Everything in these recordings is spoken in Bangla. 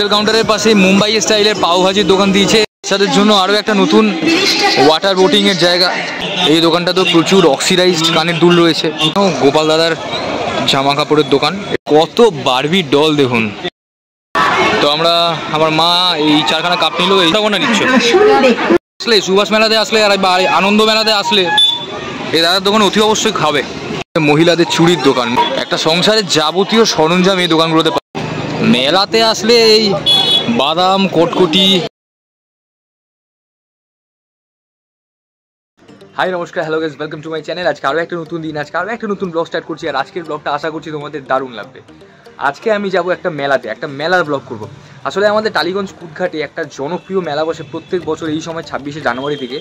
ককটেল কাউন্টারের পাশে মুম্বাই স্টাইলের পাও ভাজির দোকান দিয়েছে, বাচ্চাদের জন্য আরও একটা নতুন ওয়াটার বোটিংয়ের জায়গা। এই দোকানটা তো প্রচুর অক্সিডাইজড কানের দুল রয়েছে। গোপাল দাদার জামা কাপড়ের দোকান, কত বারবি ডল দেখুন। তো আমরা, আমার মা এই 4খানা কাপ নিল, এইটা কোনটা নিচ্ছ? আসলে সুভাষ মেলাতে আসলে আর আনন্দ মেলাতে আসলে এই দাদার দোকান অতি অবশ্যই খাবে। মহিলাদের চুড়ির দোকান, একটা সংসারের যাবতীয় সরঞ্জাম এই দোকানগুলোতে পাবে। মেলাতে আসলে এই বাদাম, কটকটি। হাই নমস্কার, hello guys, welcome to my channel. আজকে আরও একটা নতুন দিন, আজকে আরও একটা নতুন ব্লগ স্টার্ট করছি। আর আজকের ব্লগটা আশা করছি তোমাদের দারুণ লাগবে। আজকে আমি যাব একটা মেলাতে, একটা মেলার ব্লগ করব। আসলে আমাদের টালিগঞ্জ কুদঘাটে একটা জনপ্রিয় মেলা বসে প্রত্যেক বছর এই সময় 26শে জানুয়ারি থেকে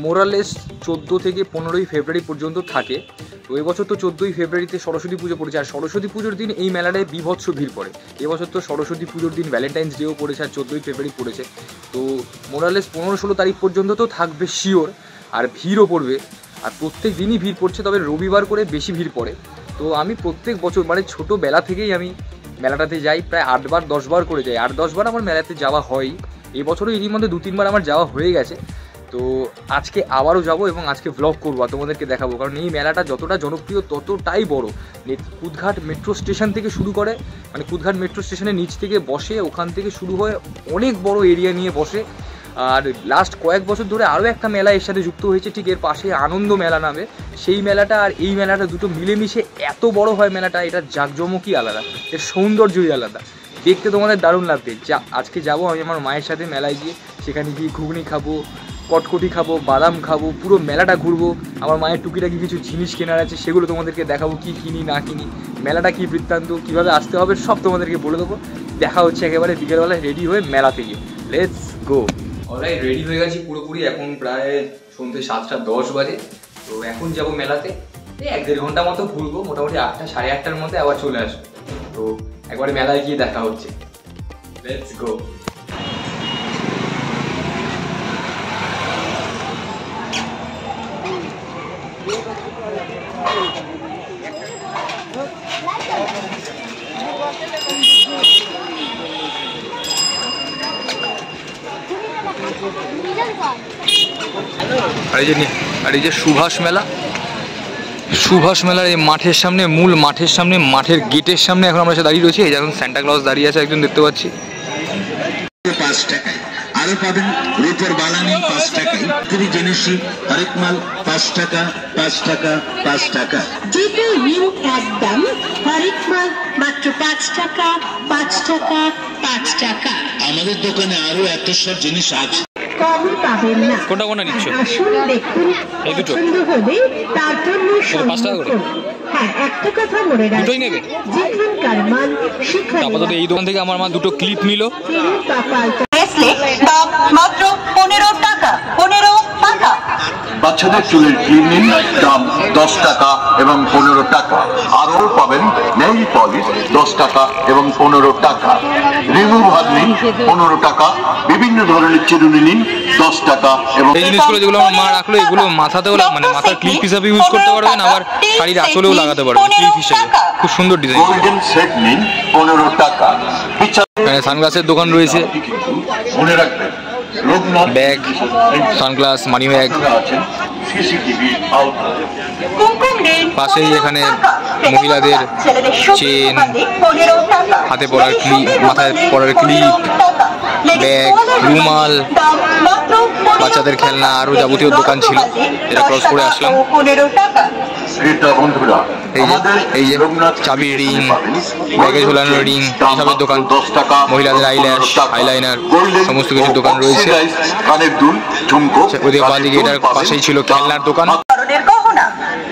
মোরালেস 14 থেকে 15ই ফেব্রুয়ারি পর্যন্ত থাকে। তো এবছর তো 14ই ফেব্রুয়ারিতে সরস্বতী পুজো পড়েছে, আর সরস্বতী পুজোর দিন এই মেলাটায় বিভৎস ভিড় পড়ে। এবছর তো সরস্বতী পুজোর দিন ভ্যালেন্টাইন্স ডেও পড়েছে, আর 14ই ফেব্রুয়ারি পড়েছে। তো মোরালেস 15-16 তারিখ পর্যন্ত তো থাকবে শিওর, আর ভিড়ও পড়বে। আর প্রত্যেক দিনই ভিড় পড়ছে, তবে রবিবার করে বেশি ভিড় পড়ে। তো আমি প্রত্যেক বছর মানে ছোটোবেলা থেকেই আমি মেলাটাতে যাই, প্রায় 8বার 10বার করে যাই। 8-10 বার আমার মেলাতে যাওয়া হয়। এবছরও এরই মধ্যে 2-3 বার আমার যাওয়া হয়ে গেছে। তো আজকে আবারও যাব এবং আজকে ব্লগ করবো আর তোমাদেরকে দেখাবো, কারণ এই মেলাটা যতটা জনপ্রিয় ততটাই বড়। কুদঘাট মেট্রো স্টেশন থেকে শুরু করে, মানে কুদঘাট মেট্রো স্টেশনের নিচ থেকে বসে, ওখান থেকে শুরু হয়ে অনেক বড় এরিয়া নিয়ে বসে। আর লাস্ট কয়েক বছর ধরে আরও একটা মেলা এর সাথে যুক্ত হয়েছে, ঠিক এর পাশে আনন্দ মেলা নামে। সেই মেলাটা আর এই মেলাটা দুটো মিলেমিশে এত বড় হয় মেলাটা, এটা জাঁকজমকই আলাদা, এর সৌন্দর্যই আলাদা, দেখতে তোমাদের দারুণ লাগবে। আজকে যাবো আমি আমার মায়ের সাথে মেলায় গিয়ে, সেখানে গিয়ে ঘুগনি খাবো, কটকটি খাবো, বাদাম খাবো, পুরো মেলাটা ঘুরবো। আমার মায়ের টুকিটাকি কিছু জিনিস কেনার আছে, সেগুলো তোমাদেরকে দেখাবো, কি কিনি না কিনি, মেলাটা কী বৃত্তান্ত, কীভাবে আসতে হবে সব তোমাদেরকে বলে দেবো। দেখা হচ্ছে একেবারে বিকেলবেলায় রেডি হয়ে মেলা থেকে। Let's go. অলরাইট, রেডি হয়ে গেছি পুরোপুরি। এখন প্রায় সন্ধ্যে 7টা 10 বাজে। তো এখন যাব মেলাতে, এই 1-1.5 ঘন্টা মতো ঘুরবো, মোটামুটি 8টা 8:30টার মধ্যে আবার চলে আসবো। তো একবারে মেলায় গিয়ে দেখা হচ্ছে। Let's go. আর এই যে সুভাষ মেলা, সুভাষ মেলার এই মাঠের সামনে, মূল মাঠের সামনে, মাঠের গেটের সামনে এখন আমরা দাঁড়িয়ে রয়েছি। এই যখন সান্টা ক্লজ দাঁড়িয়ে আছে একজন, দেখতে পাচ্ছি। 5 টাকায় আরো পাবেন রূপের বালানি 5 টাকায়, তিনি জেনেছি হরেক মাল 5 টাকা 5 টাকা 5 টাকা। যেটা রিং একদম হরেক মাল মাত্র 5 টাকা 5 টাকা 5 টাকা। আমাদের দোকানে আরো এত সব জিনিস আছে, কমই পাবেন না। কোনটা কোনটা নিচ্ছ? আসুন দেখুন, এই দুটো পছন্দ হবে তারপর 5 টাকা করে। হ্যাঁ, একটা কথা মনে রাখবেন, দুটোই নেবে? যেখানকার মান সেখানে। আপাতত এই দোকান থেকে আমার মা দুটো ক্লিপ নিল। দাম মাত্র 15 টাকা 15 টাকা। বাচ্চাদের চুলের ক্লিপ নিন, দাম 10 টাকা এবং 15 টাকা। আরও পাবেন নেইল পলিশ 10 টাকা এবং 15 টাকা। রিমুভার নিন 15 টাকা। বিভিন্ন ধরনের চিরুনি নিন 10 টাকা এবং এই জিনিসগুলো যেগুলো আমার মা রাখলো, এগুলো মাথাতেও মানে মাথার ক্লিপ হিসাবে ইউজ করতে পারবেন, আবার শাড়ির আঁচলেও লাগাতে পারবেন ক্লিপ হিসেবে। খুব সুন্দর ডিজাইন। গোল্ডেন সেট নিন 15 টাকা। সানগ্লাসের দোকান রয়েছে, মনে রাখবেন ব্যাগ, সানগ্লাস, মানি ব্যাগ। পাশেই এখানে মহিলাদের চেন, হাতে পরার ক্লিপ, মাথায় পরার ক্লিপ, ব্যাগ, রুমাল, বাচ্চাদের খেলনা, আরো যাবতীয় দোকান ছিল। এটা ক্রস করে আসলাম। এই যে চাবির রিং, ব্যাগে ঝোলানোর রিং, এইসবের দোকান, মহিলাদের আইল্যাশ, আইলাইনার, সমস্ত কিছুর দোকান রয়েছে। ওদিকে বাদিকে এটার পাশেই ছিল খেলনার দোকান। গহনা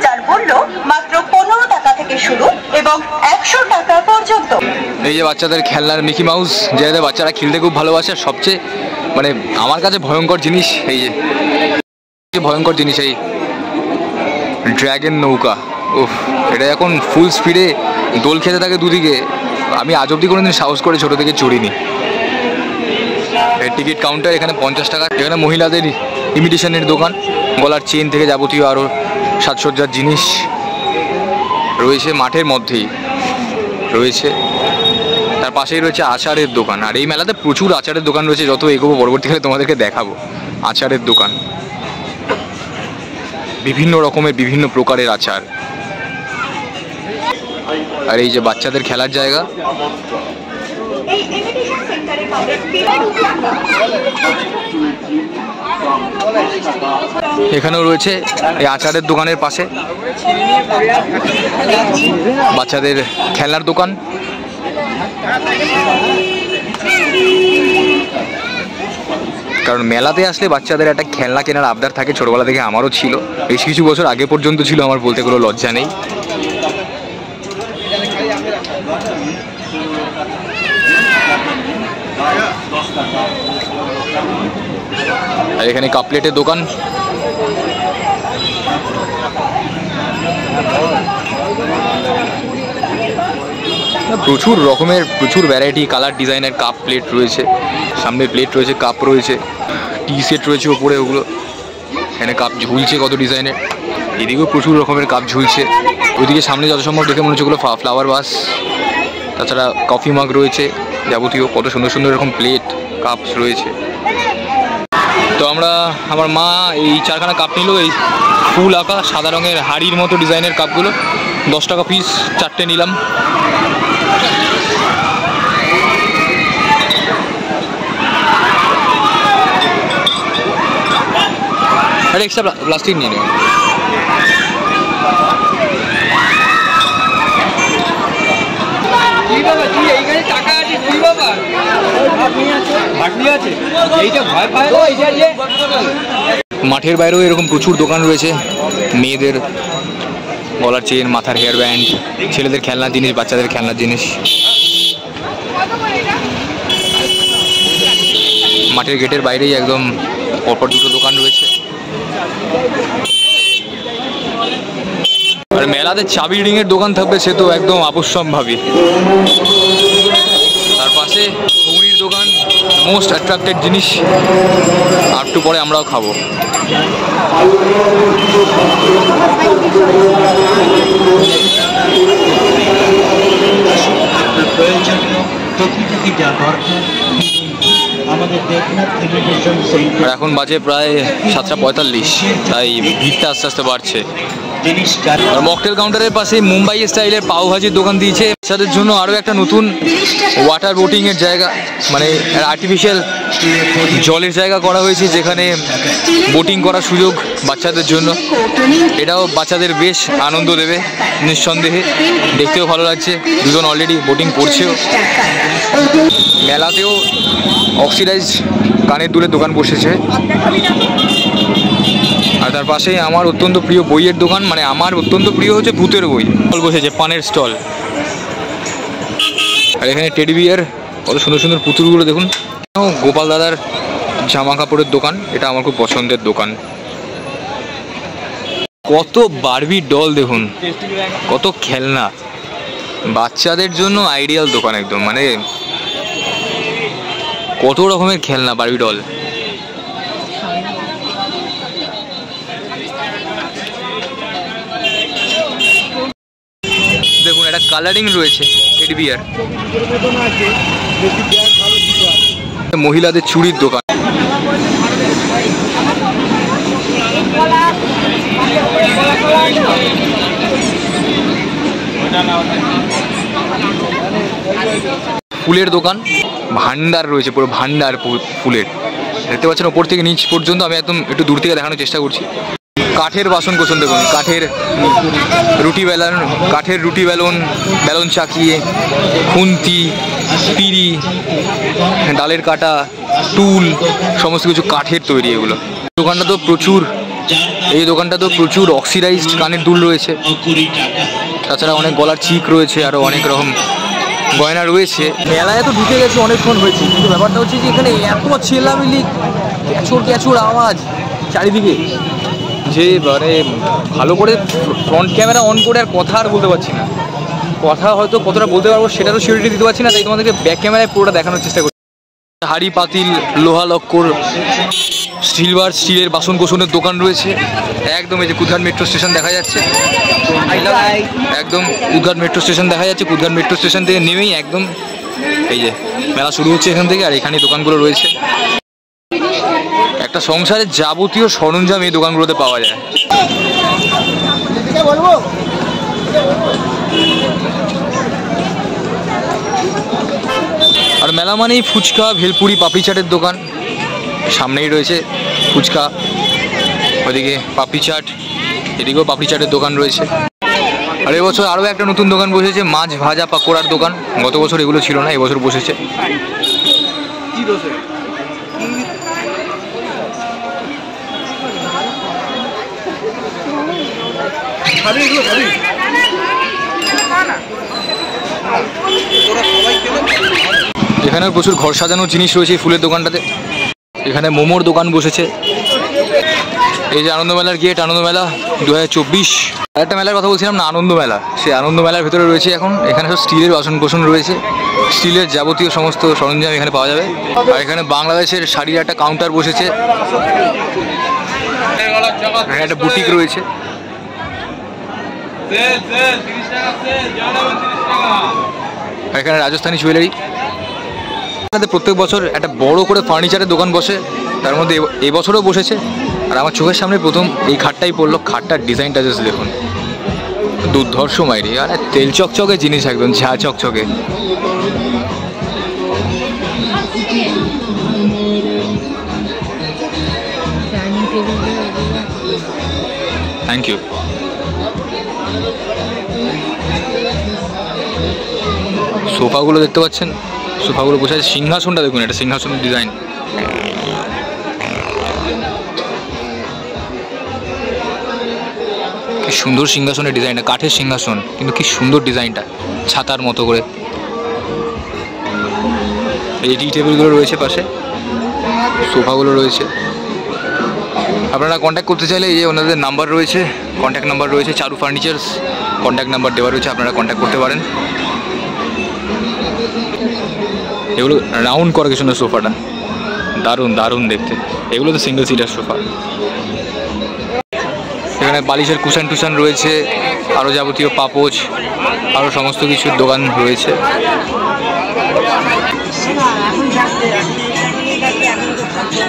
যার মূল্য মাত্র 15 টাকা থেকে শুরু এবং 100 টাকা পর্যন্ত। এই যে বাচ্চাদের খেলনার মিকি মাউস, যেটাতে বাচ্চারা খেলতে খুব ভালোবাসে। সবচেয়ে মানে আমার কাছে ভয়ঙ্কর জিনিস, এই যে ভয়ঙ্কর জিনিস, এই ড্র্যাগন নৌকা। উফ, এটা এখন ফুল স্পিডে দোল খেতে থাকে দুদিকে। আমি আজ অব্দি কোনোদিন সাহস করে ছোটো থেকে চড়িনি। টিকিট কাউন্টার, এখানে 50 টাকা। এখানে মহিলাদের ইমিটেশনের দোকান, গলার চেন থেকে যাবতীয় আরও সাজসজ্জার জিনিস রয়েছে। মাঠের মধ্যেই রয়েছে। তার তার পাশেই রয়েছে আচারের দোকান। আর এই মেলাতে প্রচুর আচারের দোকান রয়েছে, যত এগোবো পরবর্তীকালে তোমাদেরকে দেখাবো আচারের দোকান, বিভিন্ন রকমের বিভিন্ন প্রকারের আচার। আর এই যে বাচ্চাদের খেলার জায়গা, এখানেও রয়েছে এই আচারের দোকানের পাশে বাচ্চাদের খেলার দোকান। কারণ মেলাতে আসলে বাচ্চাদের একটা খেলনা কেনার আবদার থাকে, ছোটবেলা থেকে আমারও ছিল, বেশ কিছু বছর আগে পর্যন্ত ছিল আমার, বলতে কোনো লজ্জা নেই। আর এখানে কাপ প্লেটের দোকান, প্রচুর রকমের প্রচুর ভ্যারাইটি কালার ডিজাইনের কাপ প্লেট রয়েছে, সামনে প্লেট রয়েছে, কাপ রয়েছে, টি সেট রয়েছে ওপরে, ওগুলো এখানে কাপ ঝুলছে কত ডিজাইনের, এদিকেও প্রচুর রকমের কাপ ঝুলছে, ওইদিকে সামনে যত সম্ভব দেখে মনে হচ্ছে ওগুলো ফ্লাওয়ার বাস, তাছাড়া কফি মাগ রয়েছে, যাবতীয় কত সুন্দর সুন্দর এরকম প্লেট কাপস রয়েছে। তো আমার মা এই 4খানা কাপ নিল, এই ফুল আঁকা সাদা রঙের হাড়ির মতো ডিজাইনের কাপগুলো 10 টাকা পিস, 4টে নিলাম। আরে এক্সট্রা প্লাস্টিক নিয়ে নেব। মাঠের বাইরেও এরকম প্রচুর দোকান রয়েছে, মেয়েদের গলার চেন, মাথার হেয়ার ব্যান্ড, ছেলেদের খেলনার জিনিস, বাচ্চাদের খেলনার জিনিস। মাঠের গেটের বাইরেই একদম পরপর দুটো দোকান রয়েছে। আর মেলাতে চাবি রিংয়ের দোকান থাকবে সে তো একদম অবশ্যম্ভাবী। তার পাশে ঘুগনির দোকান, মোস্ট অ্যাট্রাক্টেড জিনিস, আর একটু পরে আমরাও খাবো। আর এখন বাজে প্রায় 7:45, তাই ভিড়টা আস্তে আস্তে বাড়ছে। আর মকটেল কাউন্টারের পাশে মুম্বাই স্টাইলের পাও ভাজির দোকান দিয়েছে। বাচ্চাদের জন্য আরও একটা নতুন ওয়াটার বোটিংয়ের জায়গা, মানে আর্টিফিশিয়াল জলের জায়গা করা হয়েছে, যেখানে বোটিং করার সুযোগ বাচ্চাদের জন্য। এটাও বাচ্চাদের বেশ আনন্দ দেবে নিঃসন্দেহে, দেখতেও ভালো লাগছে, দুজন অলরেডি বোটিং করছেও। মেলাতেও অক্সিডাইজ কানের দুলের দোকান বসেছে। আর তার পাশে আমার অত্যন্ত প্রিয় বইয়ের দোকান, মানে আমার অত্যন্ত প্রিয় হচ্ছে ভূতের বই স্টল বসেছে, পানের স্টল। আর এখানে টেডি বিয়ার, কত সুন্দর সুন্দর পুতুলগুলো দেখুন। গোপাল দাদার জামা কাপড়ের দোকান, এটা আমার খুব পছন্দের দোকান। কত বারবি ডল দেখুন, কত খেলনা, বাচ্চাদের জন্য আইডিয়াল দোকান একদম, মানে কত রকমের খেলনা বারবি ডল। দেখুন একটা কালারিং রয়েছে টেডি বিয়ার। মহিলাদের চুড়ির দোকান, ফুলের দোকান, ভান্ডার রয়েছে, পুরো ভান্ডার ফুলের, দেখতে পাচ্ছেন ওপর থেকে নিচ পর্যন্ত। আমি একদম একটু দূর থেকে দেখানোর চেষ্টা করছি। কাঠের বাসন কোসন দেখুন, কাঠের রুটি বেলন, কাঠের রুটি বেলন, বেলন চাকিয়ে, খুন্তি, পিঁড়ি, ডালের কাটা, টুল, সমস্ত কিছু কাঠের তৈরি এগুলো। দোকানটা তো প্রচুর, এই দোকানটা তো প্রচুর অক্সিডাইজড কানের দুল রয়েছে, তাছাড়া অনেক গলার চিক রয়েছে, আরও অনেক রকম গয়না রয়েছে। মেলায় তো ঢুকে গেছে, অনেকক্ষণ হয়েছে, কিন্তু ব্যাপারটা হচ্ছে যে এখানে এত চেল্লামিল্লি, ক্যাচুর ক্যাচুর আওয়াজ চারিদিকে, যে মানে ভালো করে ফ্রন্ট ক্যামেরা অন করে আর কথা আর বলতে পারছি না। কথা হয়তো কতটা বলতে পারবো সেটা তো সিউরিটি দিতে পারছি না, তাই তোমাদেরকে ব্যাক ক্যামেরায় পুরোটা দেখানোর চেষ্টা করছি। হাড়ি পাতিল, লোহা লক্কর, স্টিলের বাসন কোসনের দোকান রয়েছে একদম। এই যে কুদঘাট মেট্রো স্টেশন দেখা যাচ্ছে, একদম কুদঘাট মেট্রো স্টেশন দেখা যাচ্ছে। কুদঘাট মেট্রো স্টেশন থেকে নেমেই একদম এই যে মেলা শুরু হচ্ছে এখান থেকে, আর এখানে দোকানগুলো রয়েছে। একটা সংসারের যাবতীয় সরঞ্জাম এই দোকানগুলোতে পাওয়া যায়। আর মেলা মানেই ফুচকা, ভেলপুরি, পাপড়ি চাটের দোকান। সামনেই রয়েছে ফুচকা, ওদিকে পাপড়ি চাট, এদিকেও পাপড়ি চাটের দোকান রয়েছে। আর এবছর আরও একটা নতুন দোকান বসেছে, মাছ ভাজা পাকোড়ার দোকান। গত বছর এগুলো ছিল না, এবছর বসেছে। এখানে প্রচুর ঘর সাজানোর জিনিস রয়েছে এই ফুলের দোকানটাতে। এখানে মোমোর দোকান বসেছে। এই যে আনন্দমেলার গেট, আনন্দমেলা 2024। আরেকটা মেলার কথা বলছিলাম না, আনন্দমেলা, সেই আনন্দমেলার ভেতরে রয়েছে এখন। এখানে সব স্টিলের বাসন কোসন রয়েছে, স্টিলের যাবতীয় সমস্ত সরঞ্জাম এখানে পাওয়া যাবে। আর এখানে বাংলাদেশের শাড়ির একটা কাউন্টার বসেছে, এখানে একটা বুটিক রয়েছে। এখানে রাজস্থানী জুয়েলারি। প্রত্যেক বছর একটা বড় করে ফার্নিচারের দোকান বসে, তার মধ্যে এবছরও বসেছে। আর আমার চোখের সামনে প্রথম এই খাটটাই পড়লো। খাটটার ডিজাইনটা জাস্ট দেখুন, দুর্ধর্ষ মাইরি। আর তেল চকচকে জিনিস, একদম ঝা চকচকে। Thank you. সোফাগুলো দেখতে পাচ্ছেন, সোফাগুলো বসে আছে। সিংহাসনটা দেখুন, এটা সিংহাসনের ডিজাইন। কি সুন্দর সিংহাসনের ডিজাইনটা, কাঠের সিংহাসন কিন্তু কি সুন্দর ডিজাইনটা, ছাতার মতো করে। এই টি টেবিলগুলো রয়েছে পাশে, সোফাগুলো রয়েছে। আপনারা কন্ট্যাক্ট করতে চাইলে এই যে ওনাদের নাম্বার রয়েছে, কন্ট্যাক্ট নাম্বার রয়েছে, চারু ফার্নিচার্স কন্ট্যাক্ট নাম্বার দেওয়া রয়েছে, আপনারা কন্ট্যাক্ট করতে পারেন। এগুলো রাউন্ড করা কিছু না, সোফাটা দারুণ দারুণ দেখতে। এগুলো তো সিঙ্গেল সিটার সোফা। এখানে বালিশের কুশন টুশন রয়েছে, আরও যাবতীয় পাপোচ, আরও সমস্ত কিছুর দোকান রয়েছে।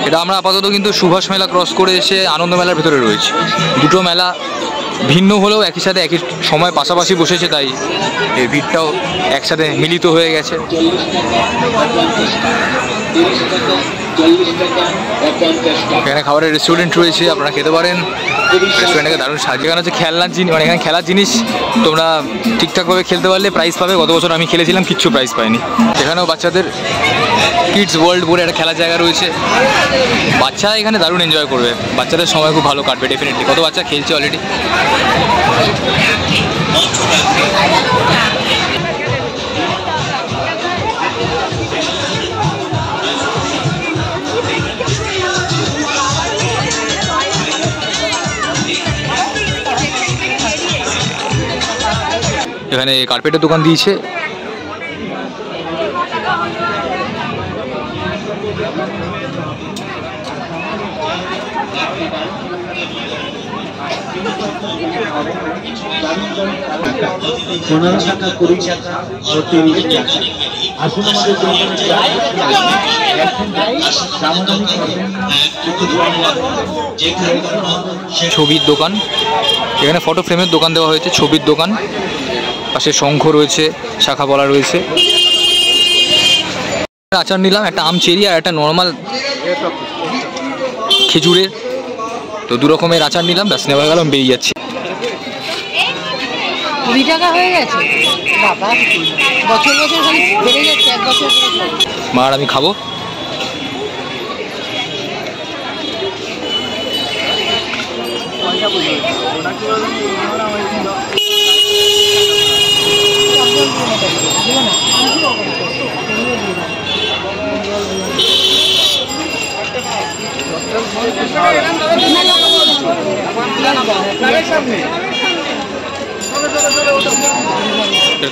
এটা আমরা আপাতত কিন্তু সুভাষ মেলা ক্রস করে এসে আনন্দ মেলার ভেতরে রয়েছে। দুটো মেলা ভিন্ন হলেও একই সাথে একই সময় পাশাপাশি বসেছে, তাই এই ভিড়টাও একসাথে মিলিত হয়ে গেছে। এখানে খাবারের রেস্টুরেন্ট রয়েছে, আপনারা খেতে পারেন। রেস্টুরেন্টটাকে দারুণ সাজিয়ে, এখানে হচ্ছে খেলনার জিনিস, মানে এখানে খেলার জিনিস তোমরা ঠিকঠাকভাবে খেলতে পারলে প্রাইজ পাবে। গত বছর আমি খেলেছিলাম, কিচ্ছু প্রাইজ পাইনি। এখানেও বাচ্চাদের কিডস ওয়ার্ল্ড বলে একটা খেলার জায়গা রয়েছে, বাচ্চা এখানে দারুণ এনজয় করবে। বাচ্চাদের সময় খুব ভালো কাটবে ডেফিনেটলি। কত বাচ্চা খেলছে অলরেডি। এখানে কার্পেটের দোকান দিয়েছে। $15 টাকা, $20 টাকা, $30 টাকা। আসুন আমাদের ছবির দোকান, এখানে ফটো ফ্রেমের দোকান দেওয়া হয়েছে, ছবির দোকান। পাশে শঙ্খ রয়েছে, শাখা বলা রয়েছে। আচার নিলাম, একটা আম চেরি আর একটা নর্মাল খেজুরের। তো দু রকমের আচার নিলাম, ব্যাস নেওয়া গেলাম, বেরিয়ে যাচ্ছি। 20 টাকা হয়ে গেছে বাবা, বছর বছর খালি বেড়ে যাচ্ছে, এক বছর। মা আর আমি খাবো।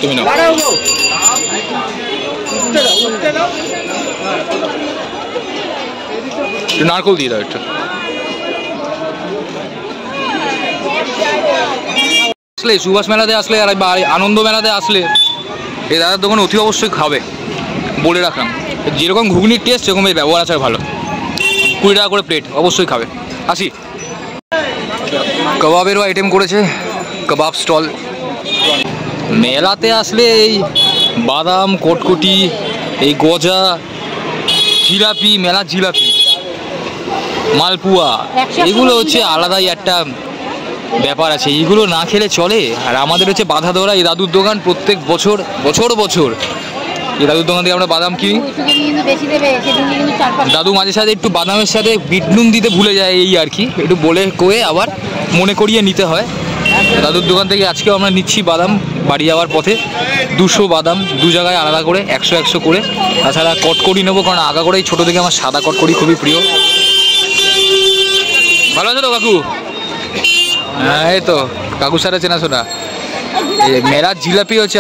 তুমি নাও। একটু নারকোল দিয়ে দাও একটু। আসলে সুভাষ মেলাতে আসলে আর আনন্দ মেলাতে আসলে এই দাদার দোকান অতি অবশ্যই খাবে, বলে রাখলাম। যেরকম ঘুগনির টেস্ট সেরকম এই ব্যবহার আচার ভালো। 20 টাকা করে প্লেট, অবশ্যই খাবে। আসি, কাবাবেরও আইটেম করেছে, কাবাব স্টল। মেলাতে আসলে এই বাদাম, কটকটি, এই গজা, জিলাপি, মেলা জিলাপি, মালপুয়া, এগুলো হচ্ছে আলাদাই একটা ব্যাপার আছে। এইগুলো না খেলে চলে। আর আমাদের হচ্ছে বাধা ধরা এই দাদুর দোকান, প্রত্যেক বছর এই দাদুর দোকান থেকে আমরা বাদাম কিনি। দাদু মাঝে সাথে একটু বাদামের সাথে বিট নুন দিতে ভুলে যায়, এই আর কি, একটু বলে কয়ে আবার মনে করিয়ে নিতে হয়। দাদুর দোকান থেকে আজকেও আমরা নিচ্ছি বাদাম বাড়ি যাওয়ার পথে। 200 বাদাম, 2 জায়গায় আলাদা করে 100 করে। তাছাড়া কটকরি নেবো, কারণ আগা করেই ছোটো থেকে আমার সাদা কটকরি খুবই প্রিয়। ভালো আছে তো কাকু? হ্যাঁ, এই তো কাকুর সাথে চেনাশোনা। এই মেলার জিলাপি হচ্ছে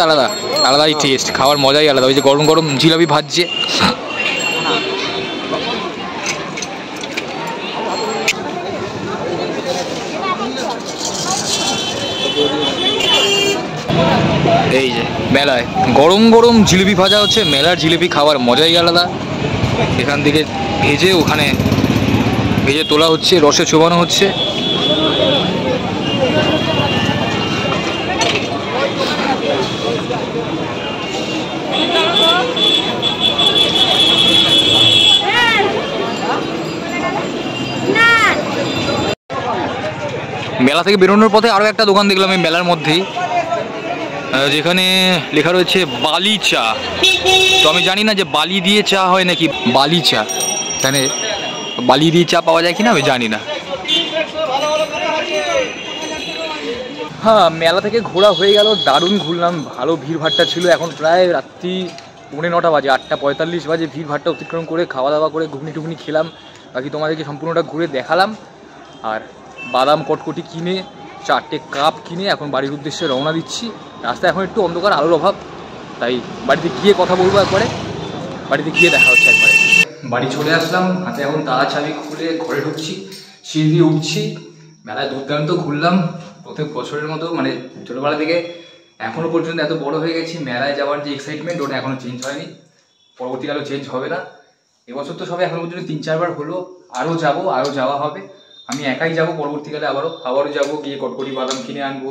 আলাদাই টেস্ট, খাওয়ার মজাই আলাদা। ওই যে গরম গরম জিলাপি ভাজছে। এই যে মেলায় গরম গরম জিলিপি ভাজা হচ্ছে। মেলার জিলিপি খাওয়ার মজাই আলাদা। এখান থেকে ভেজে ওখানে ভেজে তোলা হচ্ছে, রসে চোবানো হচ্ছে। মেলা থেকে বেরোনোর পথে আরও একটা দোকান দেখলাম এই মেলার মধ্যেই, যেখানে লেখা রয়েছে বালি চা। তো আমি জানি না যে বালি দিয়ে চা হয় নাকি বালি চা, এখানে বালি দিয়ে চা পাওয়া যায় কিনা আমি জানি না। হ্যাঁ, মেলা থেকে ঘোরা হয়ে গেল, দারুণ ঘুরলাম, ভালো ভিড়ভাট্টা ছিল। এখন প্রায় রাত্রি 9:45 বাজে, 8:45 বাজে। ভিড়ভাট্টা অতিক্রম করে খাওয়া দাওয়া করে ঘুগনি টুগনি খেলাম। বাকি তোমাদেরকে সম্পূর্ণটা ঘুরে দেখালাম। আর বাদাম কটকটি কিনে 4টে কাপ কিনে এখন বাড়ির উদ্দেশ্যে রওনা দিচ্ছি। রাস্তায় এখন একটু অন্ধকার, আলোর অভাব, তাই বাড়িতে গিয়ে কথা বলবো একবারে। বাড়িতে গিয়ে দেখা হচ্ছে একবারে। বাড়ি চলে আসলাম, হাতে এখন তালা চাবি খুলে ঘরে ঢুকছি, সিঁড়ি দিয়ে উঠছি। মেলায় দুর্দান্ত ঘুরলাম প্রত্যেক বছরের মতো, মানে ছোটোবেলা থেকে এখনও পর্যন্ত এত বড় হয়ে গেছি। মেলায় যাওয়ার যে এক্সাইটমেন্ট ওটা এখনও চেঞ্জ হয়নি, পরবর্তীকালেও চেঞ্জ হবে না। এবছর তো সবে এখনও পর্যন্ত 3-4 বার হলো, আরও যাবো, আরও যাওয়া হবে। আমি একাই যাব, পরবর্তীকালে আবারও যাবো, গিয়ে কটকটি বাদাম কিনে আনবো,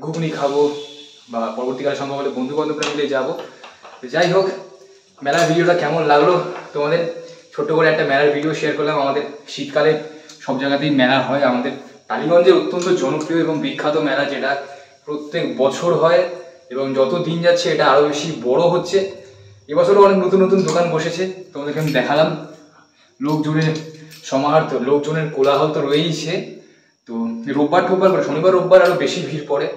ঘুগনি খাবো, বা পরবর্তীকালে সম্ভব হলে বন্ধু বান্ধবরা মিলে যাবো। যাই হোক, মেলার ভিডিওটা কেমন লাগলো তোমাদের? ছোট্ট করে একটা মেলার ভিডিও শেয়ার করলাম। আমাদের শীতকালে সব জায়গাতেই মেলা হয়। আমাদের টালিগঞ্জের অত্যন্ত জনপ্রিয় এবং বিখ্যাত মেলা, যেটা প্রত্যেক বছর হয় এবং যত দিন যাচ্ছে এটা আরও বেশি বড় হচ্ছে। এবছরও অনেক নতুন নতুন দোকান বসেছে, তোমাদেরকে আমি দেখালাম। লোকজনের সমাহার, তো লোকজনের কোলাহল তো রয়েইছে। তো রোববার করে, শনিবার রোববার আরও বেশি ভিড় পড়ে।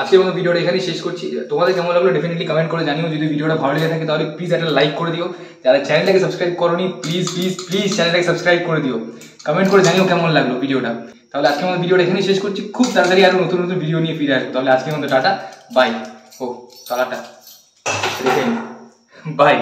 আজকের মতো ভিডিওটা এখানেই শেষ করছি। তোমাদের কেমন লাগলো ডেফিনেটলি কমেন্ট করে জানিও। যদি ভিডিওটা ভালো লেগে থাকে তাহলে প্লিজ একটা লাইক করে দিও। যারা চ্যানেলটাকে সাবস্ক্রাইব করোনি প্লিজ চ্যানেলটাকে সাবস্ক্রাইব করে দিও। কমেন্ট করে জানিও কেমন লাগলো ভিডিওটা। তাহলে আজকের মতো ভিডিওটা এখানেই শেষ করছি। খুব তাড়াতাড়ি আরও নতুন নতুন ভিডিও নিয়ে ফিরে আসবো। তাহলে আজকের মতো টাটা, বাই। তালাটা বাই।